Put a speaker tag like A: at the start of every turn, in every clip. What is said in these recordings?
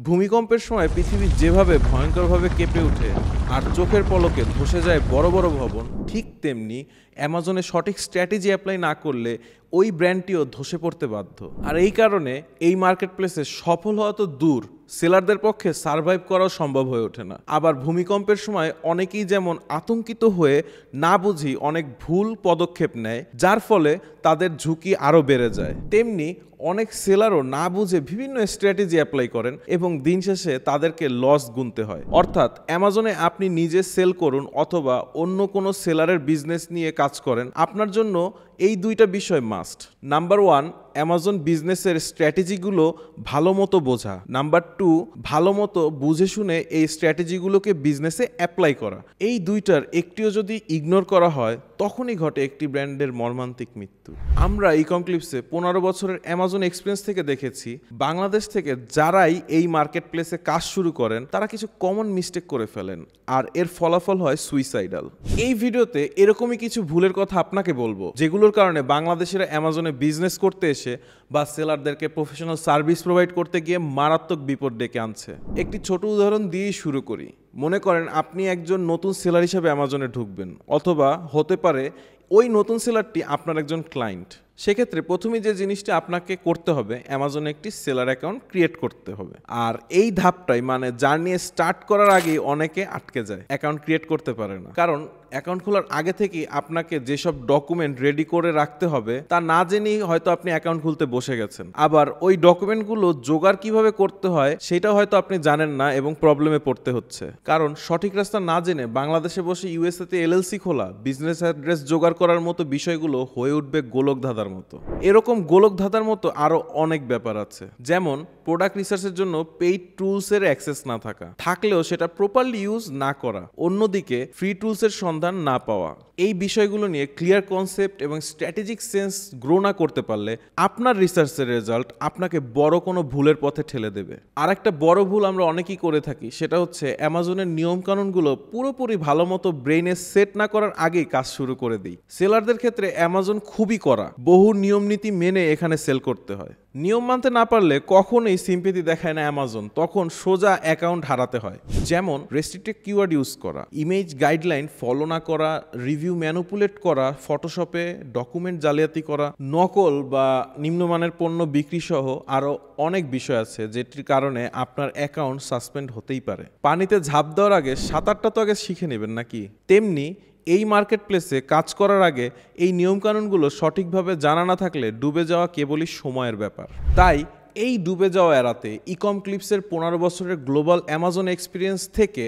A: ভূমিকম্পের সময় পৃথিবী যেভাবে ভয়ঙ্করভাবে কেঁপে ওঠে আর চোখের পলকে ধসে যায় বড় বড় ভবন, ঠিক তেমনি অ্যামাজনে সঠিক স্ট্র্যাটেজি অ্যাপ্লাই না করলে ওই ব্র্যান্ডটিও ধসে পড়তে বাধ্য। আর এই কারণে এই মার্কেটপ্লেসে সফল হওয়া তো দূর, সেলারদের পক্ষে সার্ভাইভ করাও সম্ভব হয়ে ওঠে না। আবার ভূমিকম্পের সময় অনেকেই যেমন আতঙ্কিত হয়ে না বুঝি অনেক ভুল পদক্ষেপ নেয়, যার ফলে তাদের ঝুঁকি আরও বেড়ে যায়, তেমনি অনেক সেলারও না বুঝে বিভিন্ন স্ট্র্যাটেজি অ্যাপ্লাই করেন এবং দিন শেষে তাদেরকে লস গুনতে হয়। অর্থাৎ অ্যামাজনে আপনি নিজে সেল করুন অথবা অন্য কোনো সেলারের বিজনেস নিয়ে কাজ করেন, আপনার জন্য এই দুইটা বিষয় মাস্ট। নাম্বার 1, অ্যামাজন বিজনেসের স্ট্র্যাটেজিগুলো ভালো মতো বোঝা। নাম্বার 2, ভালো মতো বুঝে শুনে এই স্ট্র্যাটেজিগুলোকে বিজনেসে অ্যাপ্লাই করা। এই দুইটার একটিও যদি ইগনোর করা হয় তখনই ঘটে একটি ব্র্যান্ডের মর্মান্তিক মৃত্যু। আমরা ইকম ক্লিপসে 15 বছরের অ্যামাজন এক্সপিরিয়েন্স থেকে দেখেছি, বাংলাদেশ থেকে যারাই এই মার্কেট প্লেসে কাজ শুরু করেন তারা কিছু কমন মিস্টেক করে ফেলেন আর এর ফলাফল হয় সুইসাইডাল। এই ভিডিওতে এরকমই কিছু ভুলের কথা আপনাকে বলবো, যেগুলোর কারণে বাংলাদেশিরা অ্যামাজনে বিজনেস করতে এসে বা সেলারদেরকে প্রফেশনাল সার্ভিস প্রোভাইড করতে গিয়ে মারাত্মক বিপদ ডেকে আনছে। একটি ছোট উদাহরণ দিয়েই শুরু করি। মনে করেন আপনি একজন নতুন সেলার হিসেবে অ্যামাজনে ঢুকবেন, অথবা হতে পারে ওই নতুন সেলারটি আপনার একজন ক্লায়েন্ট। সেক্ষেত্রে প্রথমেই যে জিনিসটা আপনাকে করতে হবে, অ্যামাজনে একটি সেলার অ্যাকাউন্ট ক্রিয়েট করতে হবে। আর এই ধাপটাই মানে জার্নি স্টার্ট করার আগেই অনেকে আটকে যায়, অ্যাকাউন্ট ক্রিয়েট করতে পারে না। কারণ অ্যাকাউন্ট খোলার আগে থেকেই আপনাকে যেসব ডকুমেন্ট রেডি করে রাখতে হবে তা না জেনেই হয়তো আপনি অ্যাকাউন্ট খুলতে বসে গেছেন। আবার ওই ডকুমেন্টগুলো জোগাড় কিভাবে করতে হয় সেটা হয়তো আপনি জানেন না এবং প্রবলেমে পড়তে হচ্ছে। কারণ সঠিক রাস্তা না জেনে বাংলাদেশে বসে ইউএসএতে এলএলসি খোলা, বিজনেস অ্যাড্রেস জোগাড় করার মতো বিষয়গুলো হয়ে উঠবে গোলক ধাঁধার মতো। এরকম গোলক ধাঁধার মতো আরো অনেক ব্যাপার আছে, যেমন প্রোডাক্ট রিসার্চের জন্য পেইড টুলসের অ্যাক্সেস না থাকা, থাকলেও সেটা প্রপারলি ইউজ না করা, অন্যদিকে ফ্রি টুলসের সন্ধান না পাওয়া। এই বিষয়গুলো নিয়ে ক্লিয়ার কনসেপ্ট এবং স্ট্র্যাটেজিক সেন্স গ্রো না করতে পারলে আপনার রিসার্চের রেজাল্ট আপনাকে বড় কোনো ভুলের পথে ঠেলে দেবে। আর একটা বড় ভুল আমরা অনেকেই করে থাকি, সেটা হচ্ছে অ্যামাজনের নিয়মকানুনগুলো পুরোপুরি ভালো মতো ব্রেইনে সেট না করার আগেই কাজ শুরু করে দিই। সেলারদের ক্ষেত্রে অ্যামাজন খুবই কড়া, বহু নিয়ম নীতি মেনে এখানে সেল করতে হয়। নিয়ম মানতে না পারলে কখনোই সিম্পেথি দেখায় না অ্যামাজন, তখন সোজা অ্যাকাউন্ট হারাতে হয়। যেমন রেস্ট্রিক্টেড কিওয়ার্ড ইউজ করা, ইমেজ গাইডলাইন ফলো না করা, রিভিউ ম্যানুপুলেট করা, ফটোশপে ডকুমেন্ট জালিয়াতি করা, নকল বা নিম্নমানের পণ্য বিক্রি সহ আরও অনেক বিষয় আছে যেটির কারণে আপনার অ্যাকাউন্ট সাসপেন্ড হতেই পারে। পানিতে ঝাঁপ দেওয়ার আগে সাঁতারটা তো আগে শিখে নেবেন নাকি? তেমনি এই মার্কেট প্লেসে কাজ করার আগে এই নিয়মকানুনগুলো সঠিকভাবে জানা না থাকলে ডুবে যাওয়া কেবলই সময়ের ব্যাপার। তাই এই ডুবে যাওয়া এড়াতে ইকম ক্লিপসের 15 বছরের গ্লোবাল অ্যামাজন এক্সপিরিয়েন্স থেকে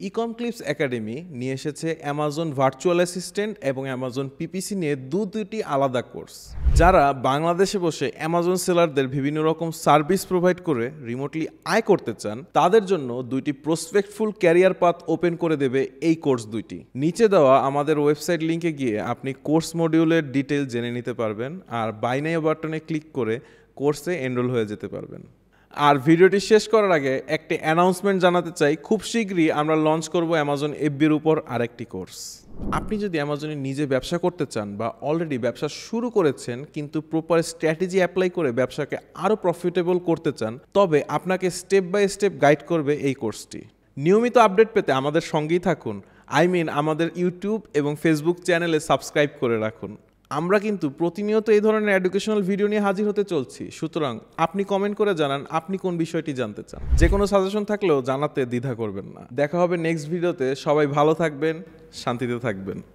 A: ইকম ক্লিপস একাডেমি নিয়ে এসেছে অ্যামাজন ভার্চুয়াল অ্যাসিস্ট্যান্ট এবং অ্যামাজন পিপিসি নিয়ে দুটি আলাদা কোর্স। যারা বাংলাদেশে বসে অ্যামাজন সেলারদের বিভিন্ন রকম সার্ভিস প্রোভাইড করে রিমোটলি আয় করতে চান, তাদের জন্য দুইটি প্রসপেক্টফুল ক্যারিয়ার পাথ ওপেন করে দেবে এই কোর্স দুইটি। নিচে দেওয়া আমাদের ওয়েবসাইট লিঙ্কে গিয়ে আপনি কোর্স মডিউলের ডিটেল জেনে নিতে পারবেন আর বাই নাও বাটনে ক্লিক করে কোর্সে এনরোল হয়ে যেতে পারবেন। আর ভিডিওটি শেষ করার আগে একটি অ্যানাউন্সমেন্ট জানাতে চাই, খুব শীঘ্রই আমরা লঞ্চ করব অ্যামাজন এফবির উপর আরেকটি কোর্স। আপনি যদি অ্যামাজনে নিজে ব্যবসা করতে চান বা অলরেডি ব্যবসা শুরু করেছেন কিন্তু প্রপার স্ট্র্যাটেজি অ্যাপ্লাই করে ব্যবসাকে আরও প্রফিটেবল করতে চান, তবে আপনাকে স্টেপ বাই স্টেপ গাইড করবে এই কোর্সটি। নিয়মিত আপডেট পেতে আমাদের সঙ্গেই থাকুন, আমাদের ইউটিউব এবং ফেসবুক চ্যানেলে সাবস্ক্রাইব করে রাখুন। আমরা কিন্তু প্রতিনিয়ত এই ধরনের এডুকেশনাল ভিডিও নিয়ে হাজির হতে চলছি, সুতরাং আপনি কমেন্ট করে জানান আপনি কোন বিষয়টি জানতে চান। যে কোনো সাজেশন থাকলেও জানাতে দ্বিধা করবেন না। দেখা হবে নেক্সট ভিডিওতে। সবাই ভালো থাকবেন, শান্তিতে থাকবেন।